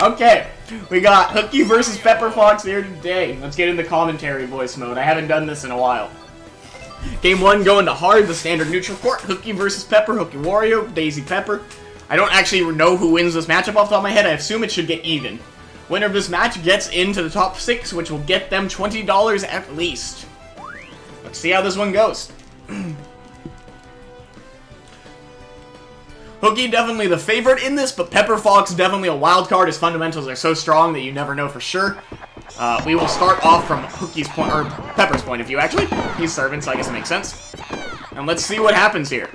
Okay, we got Hooky versus Pepper Fox here today. Let's get in the commentary voice mode. I haven't done this in a while. Game 1 going to hard, the standard neutral court. Hooky versus Pepper, Hooky Wario, Daisy Pepper. I don't actually know who wins this matchup off the top of my head. I assume it should get even. Winner of this match gets into the top 6, which will get them $20 at least. Let's see how this one goes. Hooky definitely the favorite in this, but Pepper Fox definitely a wild card. His fundamentals are so strong that you never know for sure. We will start off from Hooky's point, or Pepper's point of view, actually. He's serving, so I guess it makes sense. And let's see what happens here.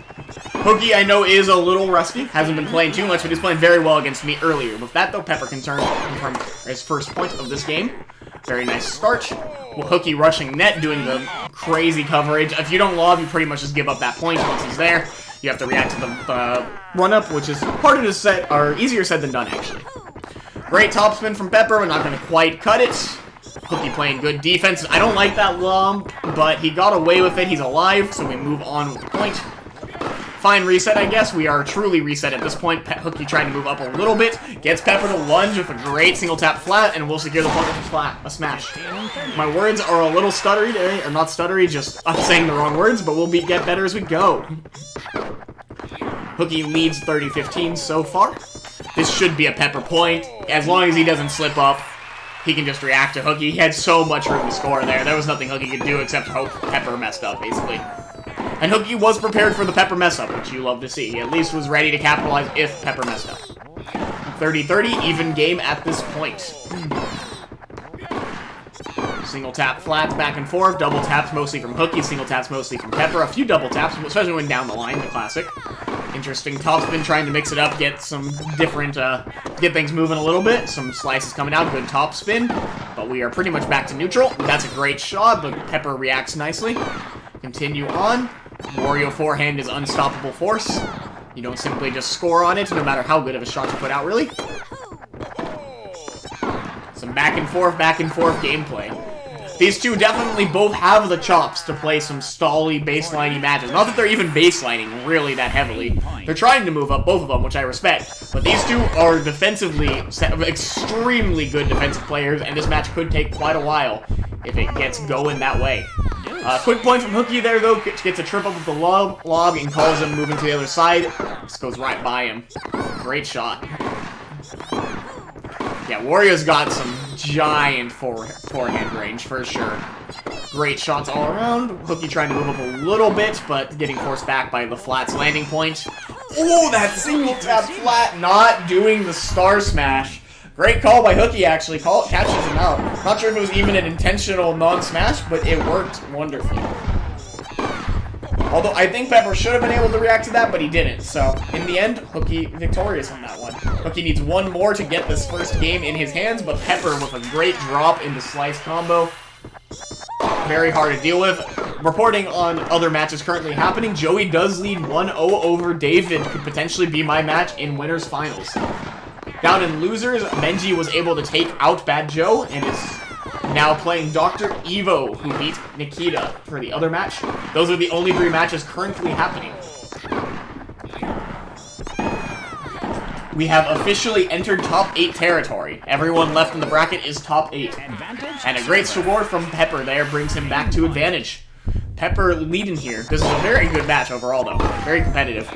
Hooky, I know, is a little rusty. Hasn't been playing too much, but he's playing very well against me earlier. With that, though, Pepper can turn from his first point of this game. Very nice start. Well, Hooky rushing net, doing the crazy coverage. If you don't lob, you pretty much just give up that point once he's there. You have to react to the run-up, which is harder to set, or easier said than done, actually. Great topspin from Pepper, but not going to quite cut it. Hooky playing good defense. I don't like that lump, but he got away with it. He's alive, so we move on with the point. Fine reset, I guess. We are truly reset at this point. Hooky trying to move up a little bit. Gets Pepper to lunge with a great single tap flat, and we'll secure the point with a smash. My words are a little stuttery today, or not stuttery, just I'm saying the wrong words, but we'll get better as we go. Hooky leads 30-15 so far. This should be a Pepper point. As long as he doesn't slip up, he can just react to Hooky. He had so much room to score there. There was nothing Hooky could do except hope Pepper messed up, basically. And Hooky was prepared for the Pepper mess-up, which you love to see. He at least was ready to capitalize if Pepper messed up. 30-30, even game at this point. Single tap flats back and forth, double taps mostly from Hooky, single taps mostly from Pepper. A few double taps, especially when down the line, the classic. Interesting topspin, trying to mix it up, get some different, get things moving a little bit. Some slices coming out, good topspin. But we are pretty much back to neutral. That's a great shot, but Pepper reacts nicely. Continue on. Wario forehand is unstoppable force. You don't simply just score on it, no matter how good of a shot you put out, really. Some back and forth gameplay. These two definitely both have the chops to play some stally, baseline-y matches. Not that they're even baselining really that heavily. They're trying to move up, both of them, which I respect. But these two are defensively extremely good defensive players, and this match could take quite a while if it gets going that way. Quick point from Hooky there, though. Gets a trip up with the lob and calls him moving to the other side. Just goes right by him. Great shot. Yeah, Wario's got some giant forehand range, for sure. Great shots all around. Hooky trying to move up a little bit, but getting forced back by the flat's landing point. Oh, that single tap flat, not doing the star smash. Great call by Hooky, actually. Catches him out. Not sure if it was even an intentional non-smash, but it worked wonderfully. Although I think Pepper should have been able to react to that, but he didn't. So, in the end, Hooky victorious on that one. Hooky needs one more to get this first game in his hands, but Pepper with a great drop in the slice combo. Very hard to deal with. Reporting on other matches currently happening, Joey does lead 1-0 over David. Could potentially be my match in winners finals. Down in losers, Benji was able to take out Bad Joe and is now playing Dr. Evo, who beat Nikita for the other match. Those are the only 3 matches currently happening. We have officially entered top 8 territory. Everyone left in the bracket is top 8. And a great score from Pepper there brings him back to advantage. Pepper leading here. This is a very good match overall, though. Very competitive.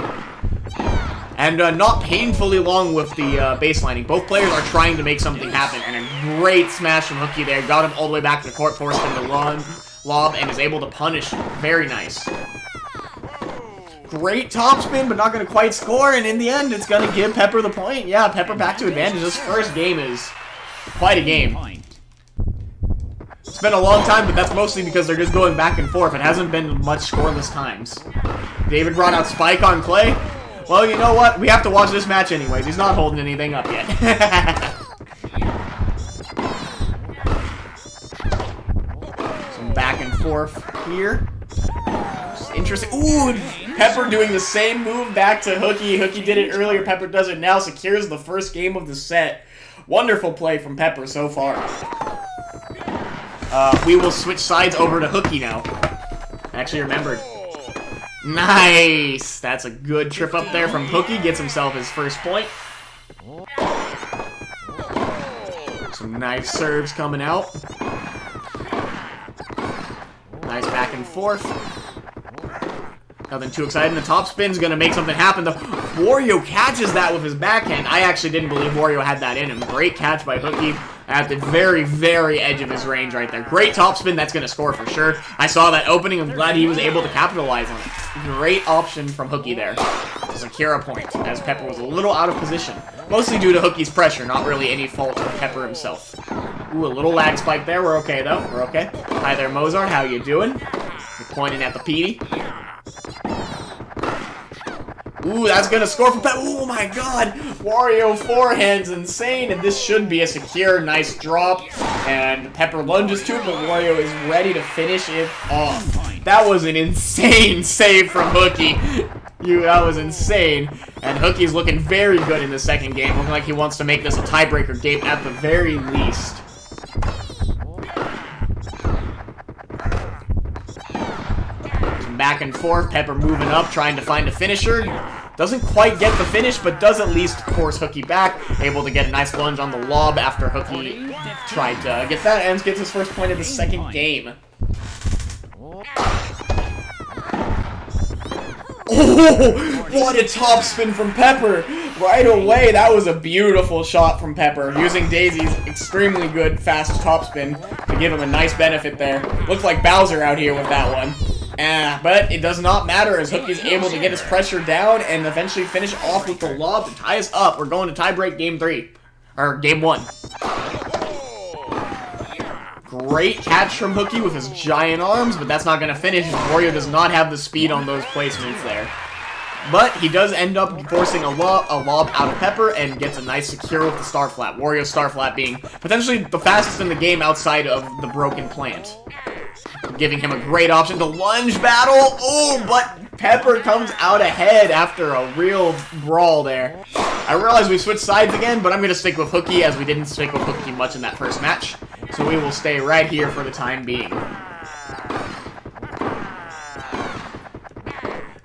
And not painfully long with the baselining. Both players are trying to make something happen. And a great smash from Hooky there. Got him all the way back to the court, forced him to lob, and is able to punish. Very nice. Great topspin, but not going to quite score. And in the end, it's going to give Pepper the point. Yeah, Pepper back to advantage. This first game is quite a game. It's been a long time, but that's mostly because they're just going back and forth. It hasn't been much scoreless times. David brought out Spike on Clay. Well, you know what? We have to watch this match anyways. He's not holding anything up yet. Some back and forth here. Just interesting. Ooh, Pepper doing the same move back to Hooky. Hooky did it earlier. Pepper does it now. Secures the first game of the set. Wonderful play from Pepper so far. We will switch sides over to Hooky now. I actually remembered. Nice! That's a good trip up there from Hooky. Gets himself his first point. Some nice serves coming out. Nice back and forth. Nothing too exciting. The top spin's going to make something happen, though. Wario catches that with his backhand. I actually didn't believe Wario had that in him. Great catch by Hooky at the very, very edge of his range right there. Great top spin. That's going to score for sure. I saw that opening. I'm glad he was able to capitalize on it. Great option from Hooky there to secure a point, as Pepper was a little out of position. Mostly due to Hooky's pressure, not really any fault of Pepper himself. Ooh, a little lag spike there. We're okay, though. We're okay. Hi there, Mozart. How you doing? You're pointing at the PD. Ooh, that's gonna score for Pepper. Oh my god! Wario forehand's insane, and this should be a secure, nice drop. And Pepper lunges to it, but Wario is ready to finish it off. That was an insane save from Hooky. That was insane. And Hooky's looking very good in the second game. Looking like he wants to make this a tiebreaker game at the very least. Back and forth, Pepper moving up, trying to find a finisher. Doesn't quite get the finish, but does at least force Hooky back. Able to get a nice lunge on the lob after Hooky tried to get that, and gets his first point of the second game. Oh, what a top spin from Pepper. Right away, that was a beautiful shot from Pepper. Using Daisy's extremely good fast top spin to give him a nice benefit there. Looks like Bowser out here with that one. But it does not matter as Hooky's able to get his pressure down and eventually finish off with the lob to tie us up. We're going to tiebreak game 3. Or game 1. Great catch from Hooky with his giant arms, but that's not going to finish. Wario does not have the speed on those placements there. But he does end up forcing a lob out of Pepper and gets a nice secure with the star flat. Wario's star flat being potentially the fastest in the game outside of the broken plant. Giving him a great option to lunge battle. Oh, but Pepper comes out ahead after a real brawl there. I realize we switched sides again, but I'm going to stick with Hooky as we didn't stick with Hooky much in that first match. So we will stay right here for the time being.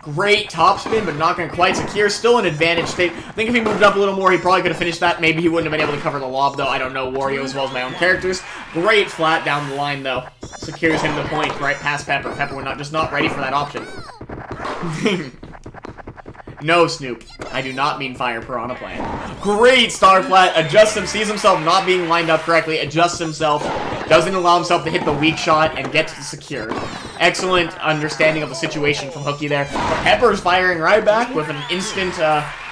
Great top spin, but not going to quite secure. Still an advantage state. I think if he moved up a little more, he probably could have finished that. Maybe he wouldn't have been able to cover the lob, though. I don't know Wario as well as my own characters. Great flat down the line, though. Secures him the point right past Pepper. Pepper was just not ready for that option. No, Snoop. I do not mean Fire Piranha Plant. Great star flat. Adjusts him, sees himself not being lined up correctly, adjusts himself, doesn't allow himself to hit the weak shot, and gets to secure. Excellent understanding of the situation from Hooky there. But Pepper's firing right back with an instant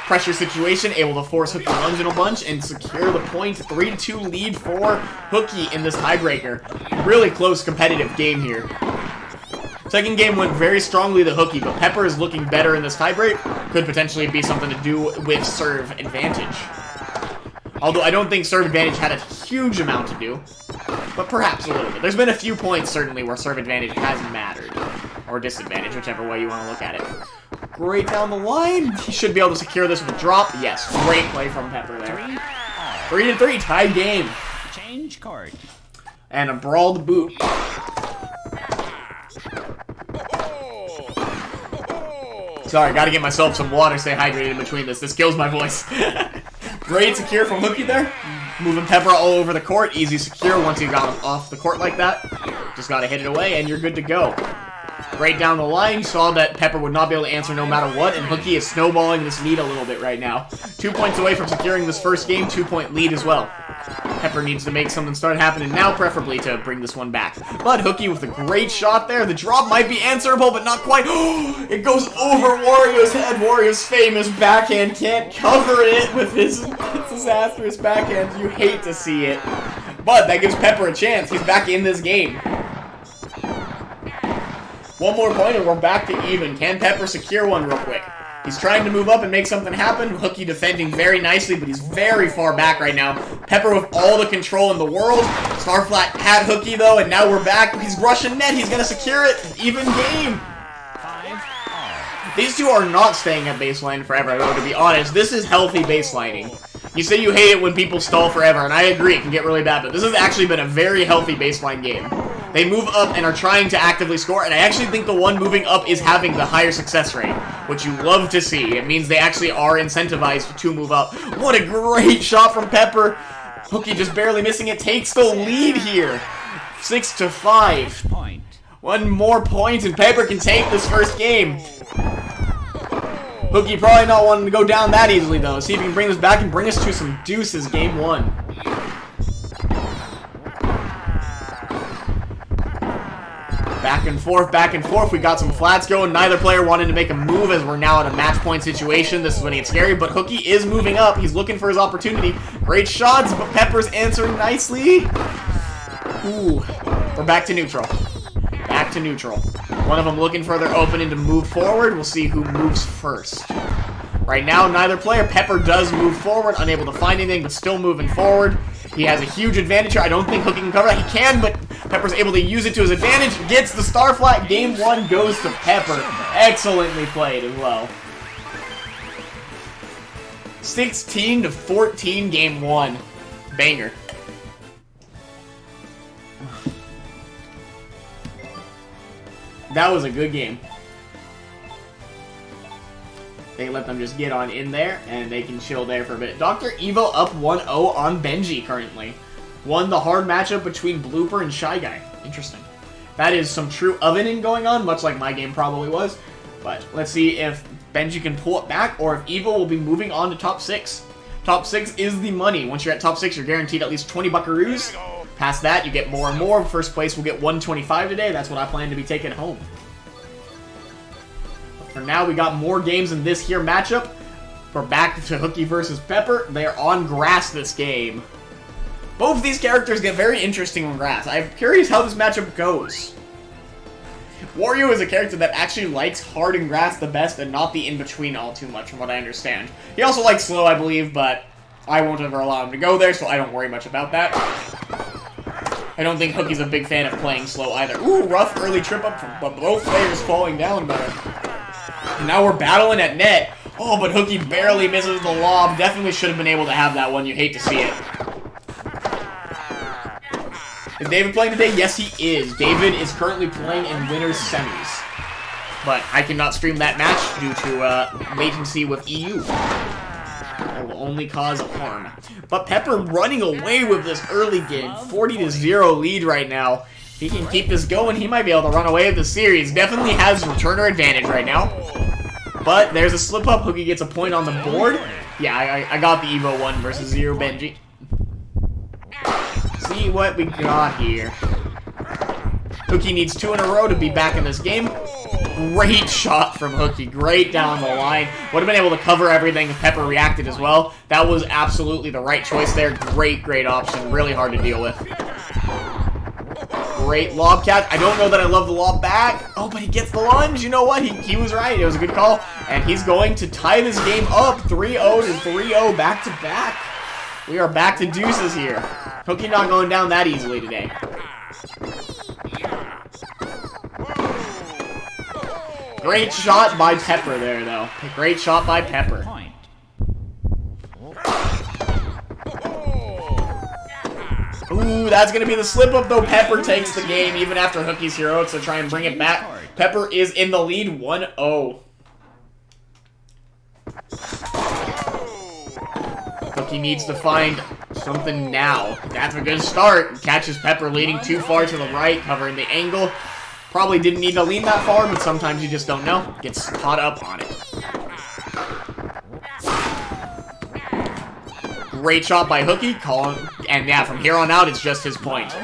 pressure situation, able to force Hooky lunge in a bunch and secure the point. 3-2 lead for Hooky in this tiebreaker. Really close competitive game here. Second game went very strongly to Hooky, but Pepper is looking better in this tiebreak. Could potentially be something to do with serve advantage. Although I don't think serve advantage had a huge amount to do, but perhaps a little bit. There's been a few points, certainly, where serve advantage has mattered. Or disadvantage, whichever way you want to look at it. Great down the line. He should be able to secure this with a drop. Yes, great play from Pepper there. 3-3, tied game. Change card. And a brawl to boot. Sorry, gotta get myself some water, stay hydrated in between this. This kills my voice. Great secure from Hooky there. Moving Pepper all over the court. Easy secure once you got him off the court like that. Just gotta hit it away and you're good to go. Great down the line. Saw that Pepper would not be able to answer no matter what, and Hooky is snowballing this lead a little bit right now. 2 points away from securing this first game, 2-point lead as well. Pepper needs to make something start happening now, preferably to bring this one back. But Hooky with a great shot there. The drop might be answerable, but not quite. It goes over Wario's head. Wario's famous backhand can't cover it with his disastrous backhand. You hate to see it. But that gives Pepper a chance. He's back in this game. One more point and we're back to even. Can Pepper secure one real quick? He's trying to move up and make something happen. Hooky defending very nicely, but he's very far back right now. Pepper with all the control in the world. Starflat had Hooky though, and now we're back. He's rushing net. He's going to secure it. Even game. These two are not staying at baseline forever, though, to be honest. This is healthy baselining. You say you hate it when people stall forever, and I agree, it can get really bad, but this has actually been a very healthy baseline game. They move up and are trying to actively score, and I actually think the one moving up is having the higher success rate, which you love to see. It means they actually are incentivized to move up. What a great shot from Pepper. Hooky just barely missing it, takes the lead here. 6-5. One more point and Pepper can take this first game. Hooky probably not wanting to go down that easily though. See if he can bring this back and bring us to some deuces game 1. Back and forth. We got some flats going. Neither player wanted to make a move as we're now at a match point situation. This is when it gets scary, but Hooky is moving up. He's looking for his opportunity. Great shots, but Pepper's answering nicely. Ooh, we're back to neutral. Back to neutral. One of them looking for their opening to move forward. We'll see who moves first. Right now, neither player. Pepper does move forward, unable to find anything, but still moving forward. He has a huge advantage here. I don't think Hooky can cover that. He can, but Pepper's able to use it to his advantage. Gets the star flat. Game 1 goes to Pepper. Excellently played as well. 16-14 game 1. Banger. That was a good game. They let them just get on in there, and they can chill there for a bit. Dr. Evo up 1-0 on Benji currently. Won the hard matchup between Blooper and Shy Guy. Interesting. That is some true ovening going on, much like my game probably was. But let's see if Benji can pull it back, or if Evo will be moving on to top 6. Top 6 is the money. Once you're at top 6, you're guaranteed at least 20 buckaroos. Past that, you get more and more. First place will get 125 today. That's what I plan to be taking home. For now, we got more games in this here matchup. We're back to Hooky versus Pepper. They're on grass this game. Both of these characters get very interesting on grass. I'm curious how this matchup goes. Wario is a character that actually likes hard and grass the best and not the in-between all too much, from what I understand. He also likes slow, I believe, but I won't ever allow him to go there, so I don't worry much about that. I don't think Hooky's a big fan of playing slow either. Ooh, rough early trip up from both players falling down better. And now we're battling at net. Oh, but Hooky barely misses the lob. Definitely should have been able to have that one. You hate to see it. Is David playing today? Yes, he is. David is currently playing in winners semis. But I cannot stream that match due to latency with EU. That will only cause harm. But Pepper running away with this early game. 40-0 lead right now. If he can keep this going, he might be able to run away with the series. Definitely has returner advantage right now. But there's a slip-up. Hooky gets a point on the board. Yeah, I got the Evo 1 versus 0 Benji. See what we got here. Hooky needs 2 in a row to be back in this game. Great shot from Hooky. Great down the line. Would have been able to cover everything if Pepper reacted as well. That was absolutely the right choice there. Great option. Really hard to deal with. Great lob catch. I don't know that I love the lob back. Oh, but he gets the lunge. You know what? He was right. It was a good call. And he's going to tie this game up. 3-0 to 3-0 back to back. We are back to deuces here. Hooky not going down that easily today. Great shot by Pepper there, though. Great shot by Pepper. Ooh, that's going to be the slip-up, though. Pepper takes the game, even after Hooky's heroics to try and bring it back. Pepper is in the lead, 1-0. Hooky needs to find something now. That's a good start. Catches Pepper leading too far to the right, covering the angle. Probably didn't need to lean that far, but sometimes you just don't know. Gets caught up on it. Great shot by Hooky. And yeah, from here on out, it's just his point.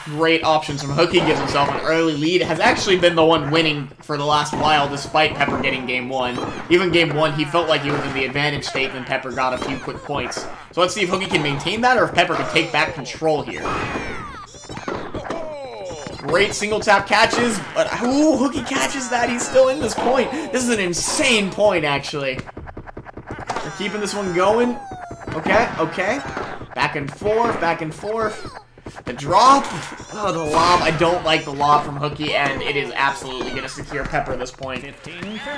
Great options from Hooky. Gives himself an early lead. Has actually been the one winning for the last while, despite Pepper getting game 1. Even game 1, he felt like he was in the advantage state, then Pepper got a few quick points. So let's see if Hooky can maintain that, or if Pepper can take back control here. Great single tap catches, but ooh, Hooky catches that. He's still in this point. This is an insane point, actually. We're keeping this one going. Okay. Back and forth. The drop. Oh, the lob. I don't like the lob from Hooky, and it is absolutely going to secure Pepper this point.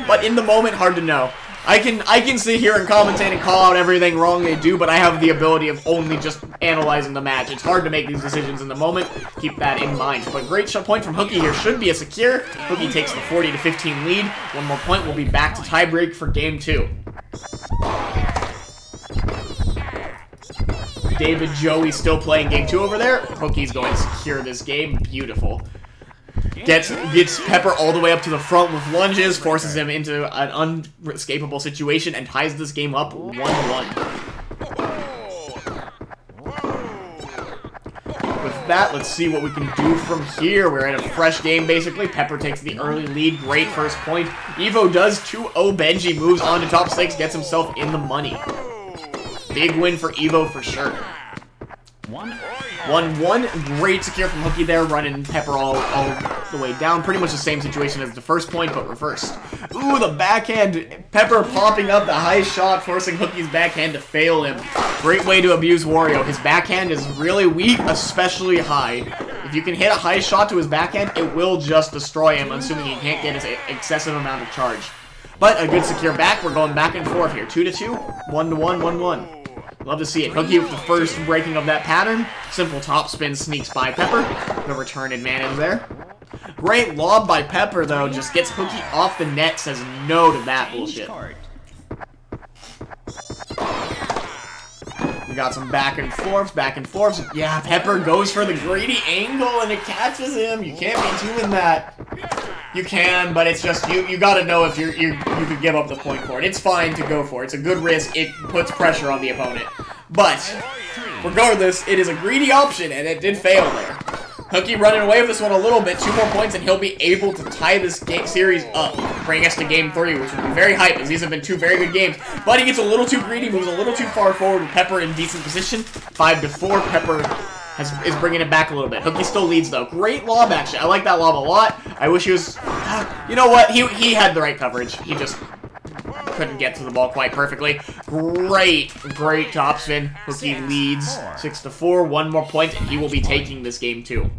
But in the moment, hard to know. I can sit here and commentate and call out everything wrong they do, but I have the ability of only just analyzing the match. It's hard to make these decisions in the moment. Keep that in mind. But great shot point from Hooky here. Should be a secure. Hooky takes the 40-15 lead. One more point. We'll be back to tiebreak for game 2. David, Joey still playing game 2 over there. Hookie's going to secure this game. Beautiful. Gets Pepper all the way up to the front with lunges, forces him into an unescapable situation, and ties this game up 1-1. With that, let's see what we can do from here. We're in a fresh game, basically. Pepper takes the early lead. Great first point. Evo does 2-0. Benji moves on to top 6, gets himself in the money. Big win for Evo for sure. 1-1. Great secure from Hooky there, running Pepper all the way down. Pretty much the same situation as the first point, but reversed. Ooh, the backhand. Pepper popping up the high shot, forcing Hooky's backhand to fail him. Great way to abuse Wario. His backhand is really weak, especially high. If you can hit a high shot to his backhand, it will just destroy him, assuming he can't get his excessive amount of charge. But a good secure back. We're going back and forth here. 2-2, 1-1, 1-1. Love to see it. Hooky with the first breaking of that pattern. Simple topspin sneaks by Pepper. The return advantage there. Great lob by Pepper, though. Just gets Hooky off the net. Says no to that bullshit. We got some back and forths, back and forths. Yeah, Pepper goes for the greedy angle, and it catches him. You can't be doing that. You can, but it's just, you gotta know if you could give up the point for it. It's fine to go for it. It's a good risk. It puts pressure on the opponent. But, regardless, it is a greedy option, and it did fail there. Hooky running away with this one a little bit. 2 more points, and he'll be able to tie this series up, bring us to game 3, which would be very hype, as these have been 2 very good games. But he gets a little too greedy, moves a little too far forward with Pepper in decent position. 5-4, Pepper is bringing it back a little bit. Hooky still leads, though. Great lob, actually. I like that lob a lot. I wish he was... You know what? He had the right coverage. He just couldn't get to the ball quite perfectly. Great topspin. Hooky leads 6-4. 1 more point, and he will be taking this game, too.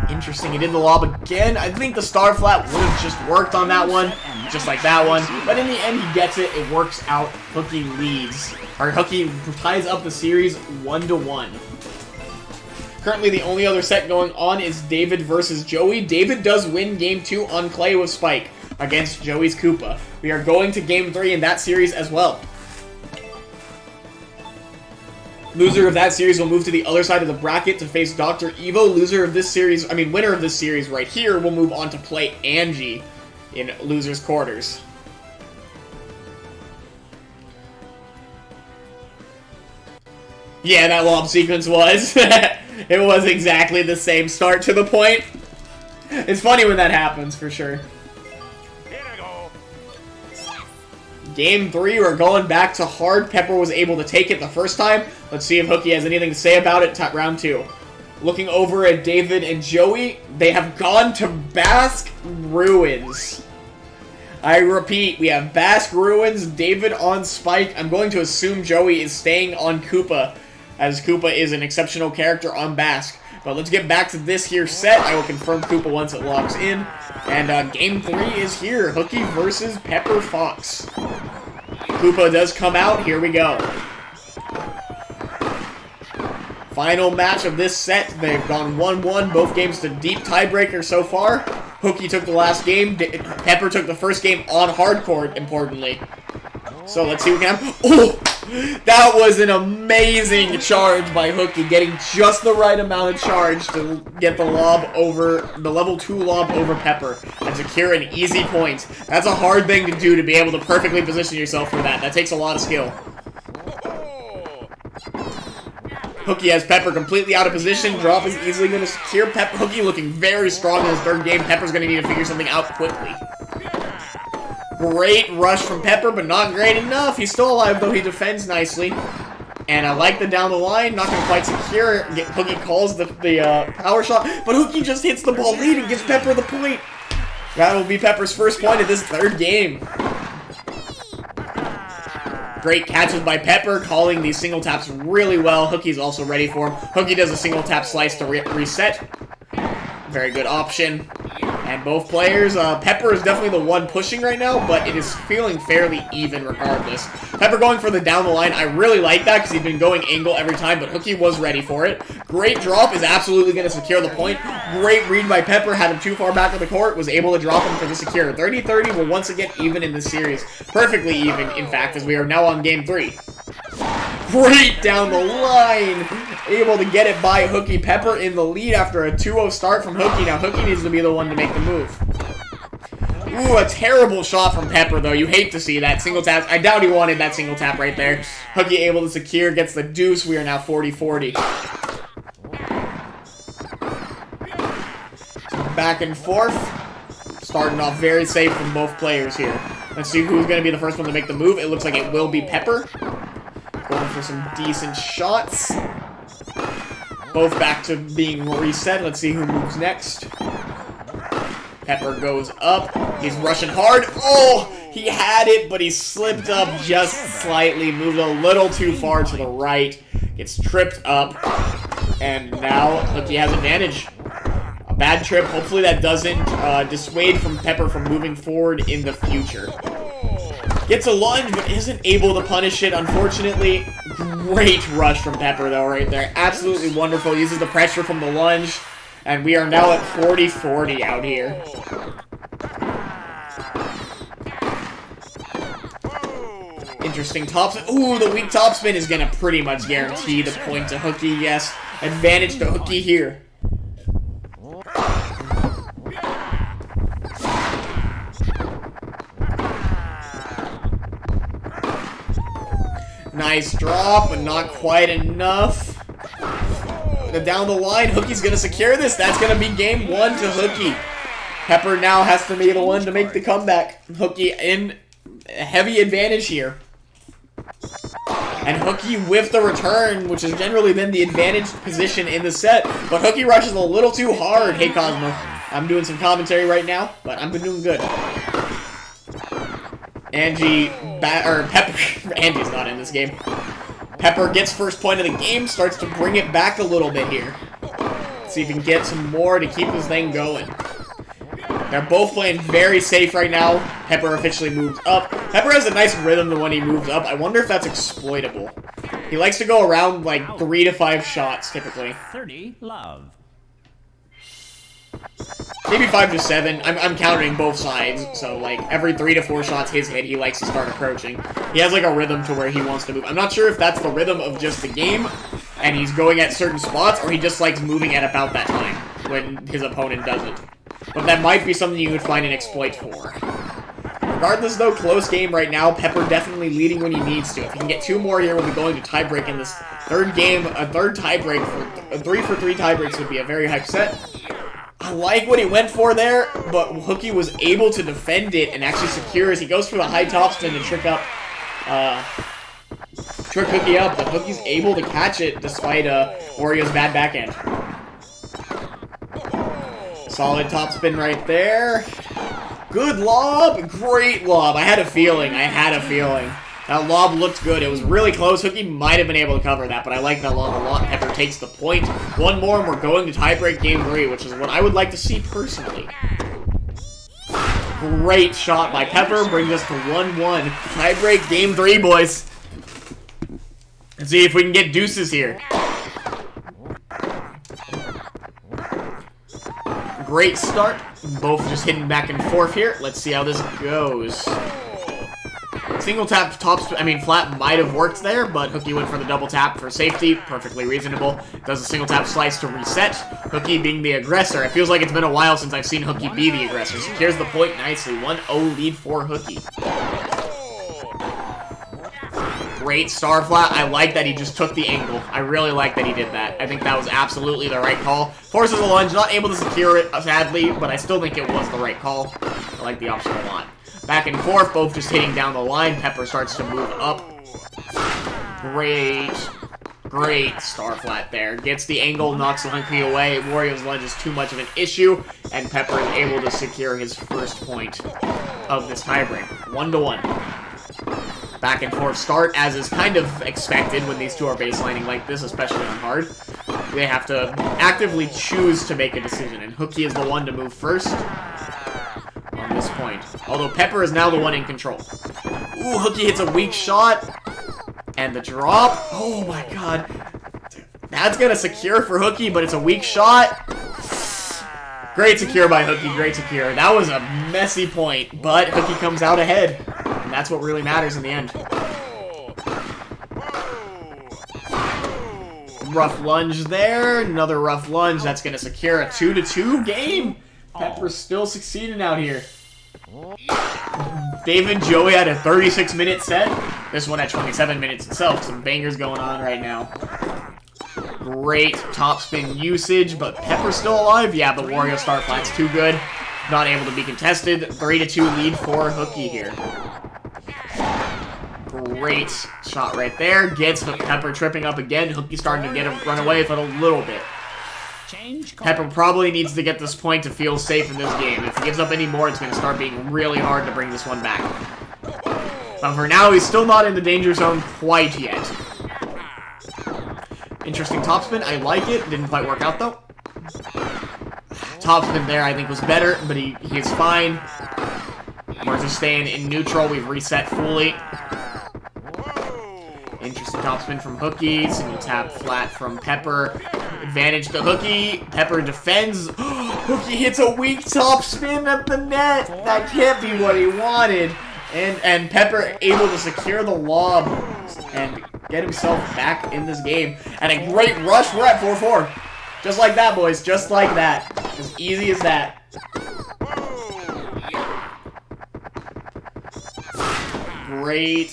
Interesting. He did the lob again. I think the star flat would have just worked on that one, just like that one. But in the end, he gets it. It works out. Hooky leads. Or Hooky ties up the series 1-1. Currently, the only other set going on is David versus Joey. David does win game 2 on clay with Spike against Joey's Koopa. We are going to game 3 in that series as well. Loser of that series will move to the other side of the bracket to face Dr. Evo. Winner of this series right here will move on to play Angie in loser's quarters. Yeah, that lob sequence was. It was exactly the same start to the point. It's funny when that happens, for sure. Game 3, we're going back to hard. Pepper was able to take it the first time. Let's see if Hooky has anything to say about it. Round 2. Looking over at David and Joey, they have gone to Basque Ruins. I repeat, we have Basque Ruins, David on Spike. I'm going to assume Joey is staying on Koopa, as Koopa is an exceptional character on Basque. But let's get back to this here set. I will confirm Koopa once it logs in. And game 3 is here. Hooky versus Pepper Fox. Koopa does come out. Here we go. Final match of this set. They've gone 1-1. Both games to deep tiebreaker so far. Hooky took the last game. Pepper took the first game on hardcore, importantly. So let's see what we can have. Oh! That was an amazing charge by Hooky, getting just the right amount of charge to get the lob over, the level 2 lob over Pepper, and secure an easy point. That's a hard thing to do, to be able to perfectly position yourself for that. That takes a lot of skill. Hooky has Pepper completely out of position. Drop is easily going to secure Pepper. Hooky looking very strong in his third game. Pepper's going to need to figure something out quickly. Great rush from Pepper, but not great enough. He's still alive, though. He defends nicely. And I like the down the line. Not going to quite secure. Hooky calls the power shot, but Hooky just hits the ball lead and gives Pepper the point. That will be Pepper's first point of this third game. Great catches by Pepper, calling these single taps really well. Hooky's also ready for him. Hooky does a single tap slice to reset. Very good option. And both players, Pepper is definitely the one pushing right now, but it is feeling fairly even regardless. Pepper going for the down the line. I really like that because he's been going angle every time, but Hooky was ready for it. Great drop, is absolutely going to secure the point. Great read by Pepper, had him too far back of the court, was able to drop him for the secure. 30-30, we're once again even in this series. Perfectly even, in fact, as we are now on game 3. Great down the line. Able to get it by Hooky. Pepper in the lead after a 2-0 start from Hooky. Now Hooky needs to be the one to make the move. Ooh, a terrible shot from Pepper, though. You hate to see that. Single tap. I doubt he wanted that single tap right there. Hooky able to secure, gets the deuce. We are now 40-40. Back and forth. Starting off very safe from both players here. Let's see who's going to be the first one to make the move. It looks like it will be Pepper. Going for some decent shots. Both back to being reset. Let's see who moves next. Pepper goes up. He's rushing hard. Oh, he had it, but he slipped up just slightly. Moved a little too far to the right. Gets tripped up. And now Hooky has advantage. A bad trip. Hopefully that doesn't dissuade from Pepper from moving forward in the future. Gets a lunge, but isn't able to punish it, unfortunately. Great rush from Pepper, though, right there. Absolutely wonderful. Uses the pressure from the lunge. And we are now at 40-40 out here. Interesting topspin. Ooh, the weak topspin is going to pretty much guarantee the point to Hooky. Yes, advantage to Hooky here. Nice drop, but not quite enough. Down the line, Hooky's going to secure this. That's going to be game 1 to Hooky. Pepper now has to be the one to make the comeback. Hooky in heavy advantage here. And Hooky with the return, which has generally been the advantaged position in the set. But Hooky rushes a little too hard. Hey, Cosmo. I'm doing some commentary right now, but I've been doing good. Pepper. Angie's not in this game. Pepper gets first point of the game, starts to bring it back a little bit here. See if he can get some more to keep this thing going. They're both playing very safe right now. Pepper officially moves up. Pepper has a nice rhythm when he moves up. I wonder if that's exploitable. He likes to go around like 3 to 5 shots, typically. 30 love. Maybe 5 to 7. I'm counting both sides. So, like, every 3 to 4 shots his hit, he likes to start approaching. He has, like, a rhythm to where he wants to move. I'm not sure if that's the rhythm of just the game, and he's going at certain spots, or he just likes moving at about that time when his opponent doesn't. But that might be something you would find an exploit for. Regardless, though, close game right now. Pepper definitely leading when he needs to. If he can get 2 more here, we'll be going to tiebreak in this third game. A third tiebreak, a 3-for-3 tiebreaks would be a very hype set. I like what he went for there, but Hooky was able to defend it and actually secure as he goes for the high topspin to trick Hooky up, but Hooky's able to catch it despite Wario's bad backhand. Solid topspin right there. Good lob, great lob. I had a feeling. That lob looked good. It was really close. Hooky might have been able to cover that, but I like that lob a lot. Pepper takes the point. 1 more, and we're going to tiebreak game 3, which is what I would like to see personally. Great shot by Pepper. Brings us to 1-1. Tiebreak game 3, boys. Let's see if we can get deuces here. Great start. Both just hitting back and forth here. Let's see how this goes. Single tap flat might have worked there, but Hooky went for the double tap for safety. Perfectly reasonable. Does a single tap slice to reset. Hooky being the aggressor. It feels like it's been a while since I've seen Hooky be the aggressor. Secures the point nicely. 1-0 lead for Hooky. Great star flat. I like that he just took the angle. I really like that he did that. I think that was absolutely the right call. Forces a lunge. Not able to secure it, sadly, but I still think it was the right call. I like the option a lot. Back and forth, both just hitting down the line. Pepper starts to move up. Great star flat there. Gets the angle, knocks the Hooky away. Wario's lunge is too much of an issue, and Pepper is able to secure his first point of this tiebreak. 1-1. Back and forth start, as is kind of expected when these two are baselining like this, especially on hard. They have to actively choose to make a decision, and Hooky is the one to move first. Although Pepper is now the one in control. Ooh, Hooky hits a weak shot. And the drop. Oh my god. That's gonna secure for Hooky, but it's a weak shot. Great secure by Hooky, great secure. That was a messy point, but Hooky comes out ahead. And that's what really matters in the end. Rough lunge there. Another rough lunge. That's gonna secure a 2-2 game. Pepper's still succeeding out here. Dave and Joey had a 36-minute set. This one at 27 minutes itself. Some bangers going on right now. Great topspin usage, but Pepper's still alive. Yeah, but Wario start flat's too good. Not able to be contested. 3-2 lead for Hooky here. Great shot right there. Gets Pepper tripping up again. Hooky starting to get him run away with it a little bit. Pepper probably needs to get this point to feel safe in this game. If he gives up any more, it's going to start being really hard to bring this one back. But for now, he's still not in the danger zone quite yet. Interesting topspin. I like it. Didn't quite work out, though. Topspin there, I think, was better, but he is fine. We're just staying in neutral. We've reset fully. Interesting topspin from Hooky. Single tap flat from Pepper. Advantage to Hooky. Pepper defends. Hooky hits a weak topspin at the net. That can't be what he wanted. And Pepper able to secure the lob and get himself back in this game. And a great rush. We're at 4-4. Just like that, boys. Just like that. As easy as that. Great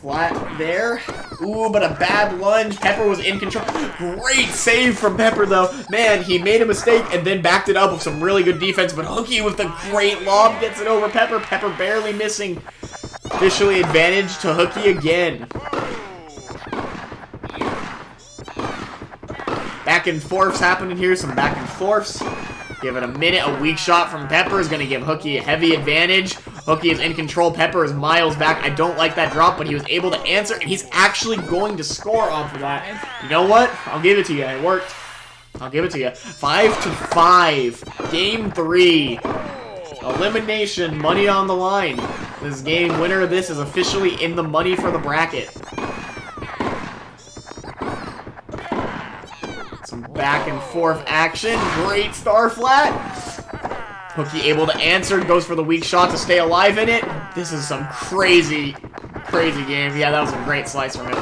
flat there. Ooh, but a bad lunge. Pepper was in control. Great save from Pepper, though. Man, he made a mistake and then backed it up with some really good defense. But Hooky with the great lob gets it over Pepper. Pepper barely missing. Officially advantage to Hooky again. Back and forths happening here. Some back and forths. Give it a minute. A weak shot from Pepper is going to give Hooky a heavy advantage. Hooky is in control. Pepper is miles back. I don't like that drop, but he was able to answer, and he's actually going to score off of that. You know what? I'll give it to you. It worked. I'll give it to you. 5-5. Game 3. Elimination. Money on the line. This game, winner of this, is officially in the money for the bracket. Some back and forth action. Great star flat. Hooky able to answer, goes for the weak shot to stay alive in it. This is some crazy, crazy game. Yeah, that was a great slice from him.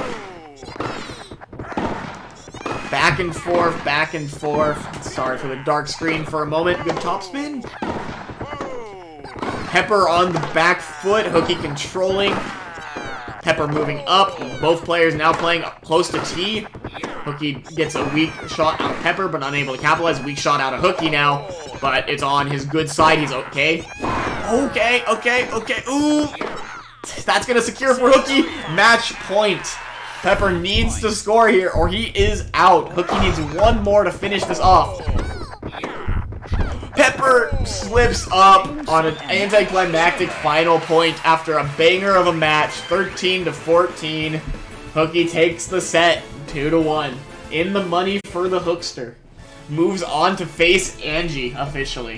Back and forth, back and forth. Sorry for the dark screen for a moment. Good topspin. Pepper on the back foot. Hooky controlling. Pepper moving up. Both players now playing close to T. Hooky gets a weak shot out of Pepper, but unable to capitalize. Weak shot out of Hooky now, but it's on his good side. He's okay. Okay. Ooh. That's going to secure for Hooky. Match point. Pepper needs to score here, or he is out. Hooky needs one more to finish this off. Pepper slips up on an anticlimactic final point after a banger of a match, 13-14. Hooky takes the set, 2-1. In the money for the Hookster. Moves on to face Angie officially.